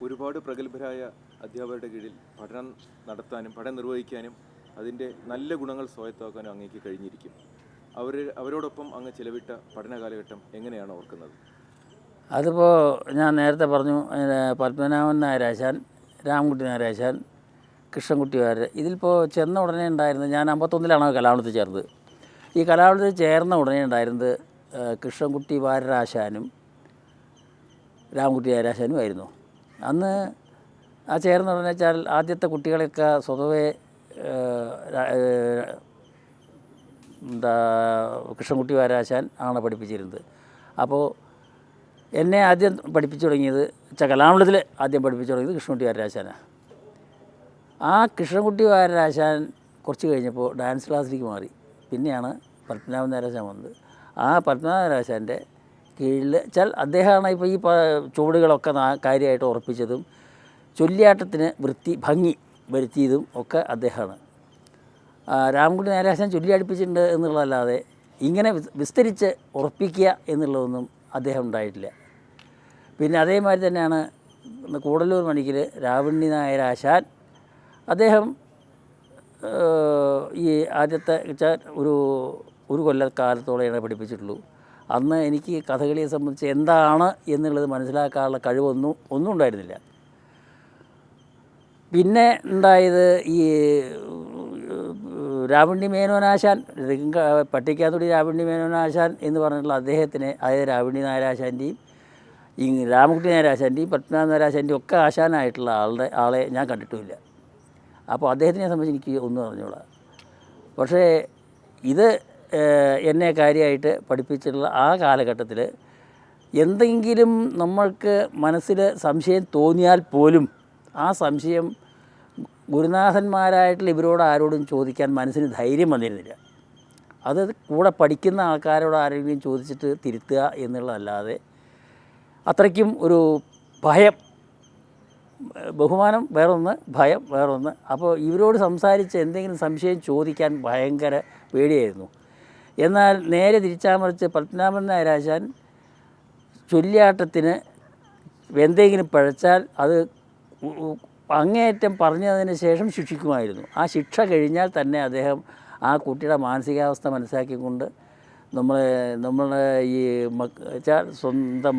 ഒരുപാട് പ്രഗത്ഭരായ അധ്യാപകരുടെ കീഴിൽ പഠനം നടത്താനും പഠനം നിർവഹിക്കാനും അതിൻ്റെ നല്ല ഗുണങ്ങൾ സ്വായത്തമാക്കാനും അങ്ങേക്ക് കഴിഞ്ഞിരിക്കും. അവരോടൊപ്പം അങ്ങ് ചിലവിട്ട പഠന കാലഘട്ടം എങ്ങനെയാണ് ഓർക്കുന്നത്? അതിപ്പോൾ ഞാൻ നേരത്തെ പറഞ്ഞു, പത്മനാഭൻ നായരാശാൻ, രാമൻകുട്ടി നായരാശാൻ, കൃഷ്ണൻകുട്ടി വാര്യർ. ഇതിലിപ്പോൾ ചെന്ന ഉടനെ ഉണ്ടായിരുന്നത്, ഞാൻ 51-ലാണ് കലാമണ്ഡലത്തിൽ ചേർന്നത്. ഈ കലാമണ്ഡലത്തിൽ ചേർന്ന ഉടനെ ഉണ്ടായിരുന്നത് കൃഷ്ണൻകുട്ടി വാര്യരാശാനും രാമൻകുട്ടി നായരാശാനും ആയിരുന്നു. അന്ന് ആ ചേർന്ന ഉടനെ വെച്ചാൽ ആദ്യത്തെ കുട്ടികളെയൊക്കെ സ്വതവേ കൃഷ്ണൻകുട്ടി വാര്യരാശാൻ ആണ് പഠിപ്പിച്ചിരുന്നത്. അപ്പോൾ എന്നെ ആദ്യം പഠിപ്പിച്ചു തുടങ്ങിയത് കലാമണ്ഡലത്തിൽ ആദ്യം പഠിപ്പിച്ചു തുടങ്ങിയത് കൃഷ്ണൻകുട്ടി വാര്യരാശാനാണ്. ആ കൃഷ്ണൻകുട്ടി വാര്യരാശാൻ കുറച്ച് കഴിഞ്ഞപ്പോൾ ഡാൻസ് ക്ലാസ്സിലേക്ക് മാറി. പിന്നെയാണ് പത്മനാഭൻ നായരാശാൻ വന്നത്. ആ പത്മനാഭൻ നായരാശാൻ്റെ കീഴിൽ വെച്ചാൽ അദ്ദേഹമാണ് ഇപ്പോൾ ഈ ചുവടുകളൊക്കെ കാര്യമായിട്ട് ഉറപ്പിച്ചതും ചൊല്ലിയാട്ടത്തിന് ഭംഗി വരുത്തിയതും ഒക്കെ അദ്ദേഹമാണ്. രാമൻകുട്ടി നായരാശാൻ ചൊല്ലി അടുപ്പിച്ചിട്ടുണ്ട് എന്നുള്ളതല്ലാതെ ഇങ്ങനെ വിസ്തരിച്ച് ഉറപ്പിക്കുക എന്നുള്ളതൊന്നും അദ്ദേഹം ഉണ്ടായിട്ടില്ല. പിന്നെ അതേമാതിരി തന്നെയാണ് കൂടല്ലൂർ മണിക്കിൽ രാവുണ്ണി നായരാശാൻ. അദ്ദേഹം ഈ ആദ്യത്തെ വെച്ചാൽ ഒരു കൊല്ലക്കാലത്തോളെയാണ് പഠിപ്പിച്ചിട്ടുള്ളൂ. അന്ന് എനിക്ക് കഥകളിയെ സംബന്ധിച്ച് എന്താണ് എന്നുള്ളത് മനസ്സിലാക്കാനുള്ള ഒന്നും ഉണ്ടായിരുന്നില്ല. പിന്നെ ഉണ്ടായത് ഈ രാവുണ്ണി മേനോനാശാൻ, പട്ടിക്കാത്തുടി രാവുണ്ണി മേനോനാശാൻ എന്ന് പറഞ്ഞിട്ടുള്ള അദ്ദേഹത്തിന്, അതായത് രാവുണ്ണി നായരാശാൻ്റെയും ഈ രാമൻകുട്ടി നായരാശാൻ്റെയും പത്മനാഭൻ നായരാശാൻ്റെയും ഒക്കെ ആശാനായിട്ടുള്ള ആളെ ഞാൻ കണ്ടിട്ടുമില്ല. അപ്പോൾ അദ്ദേഹത്തിനെ സംബന്ധിച്ച് എനിക്ക് ഒന്നും അറിഞ്ഞൂടാ. പക്ഷേ ഇത് എന്നെ കാര്യമായിട്ട് പഠിപ്പിച്ചിട്ടുള്ള ആ കാലഘട്ടത്തിൽ എന്തെങ്കിലും നമ്മൾക്ക് മനസ്സിൽ സംശയം തോന്നിയാൽ പോലും ആ സംശയം ഗുരുനാഥന്മാരായിട്ടുള്ള ഇവരോട് ആരോടും ചോദിക്കാൻ മനസ്സിന് ധൈര്യം വന്നിരുന്നില്ല. അത് കൂടെ പഠിക്കുന്ന ആൾക്കാരോട് ആരെങ്കിലും ചോദിച്ചിട്ട് തിരുത്തുക എന്നുള്ളതല്ലാതെ അത്രയ്ക്കും ഒരു ഭയം, ബഹുമാനം വേറൊന്ന്, ഭയം വേറൊന്ന്. അപ്പോൾ ഇവരോട് സംസാരിച്ച് എന്തെങ്കിലും സംശയം ചോദിക്കാൻ ഭയങ്കര പേടിയായിരുന്നു. എന്നാൽ നേരെ തിരിച്ചാമറിച്ച് പത്മനാഭൻ നായരാശാൻ ചൊല്ലിയാട്ടത്തിന് എന്തെങ്കിലും പഴച്ചാൽ അത് അങ്ങേയറ്റം പറഞ്ഞതിന് ശേഷം ശിക്ഷിക്കുമായിരുന്നു. ആ ശിക്ഷ കഴിഞ്ഞാൽ തന്നെ അദ്ദേഹം ആ കുട്ടിയുടെ മാനസികാവസ്ഥ മനസ്സിലാക്കിക്കൊണ്ട് നമ്മളെ ഈ വെച്ചാൽ സ്വന്തം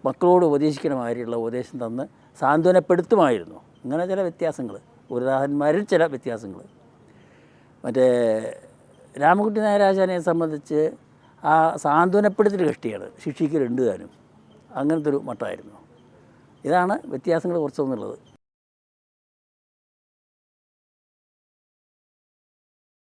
മക്കളോട് ഉപദേശിക്കുന്ന മാതിരിയുള്ള ഉപദേശം തന്ന് സാന്ത്വനപ്പെടുത്തുമായിരുന്നു. അങ്ങനെ ചില വ്യത്യാസങ്ങൾ, ഗുരുനാഥന്മാരിൽ ചില വ്യത്യാസങ്ങൾ. മറ്റേ രാമൻകുട്ടി നായരാശാനെ സംബന്ധിച്ച് ആ സാന്ത്വനപ്പെടുത്തൽ കഷ്ടിയാണ്, ശിക്ഷിക്കലുണ്ട് താനും. അങ്ങനത്തെ ഒരു മട്ടമായിരുന്നു. ഇതാണ് വ്യത്യാസങ്ങൾ കുറച്ചൊന്നുള്ളത്.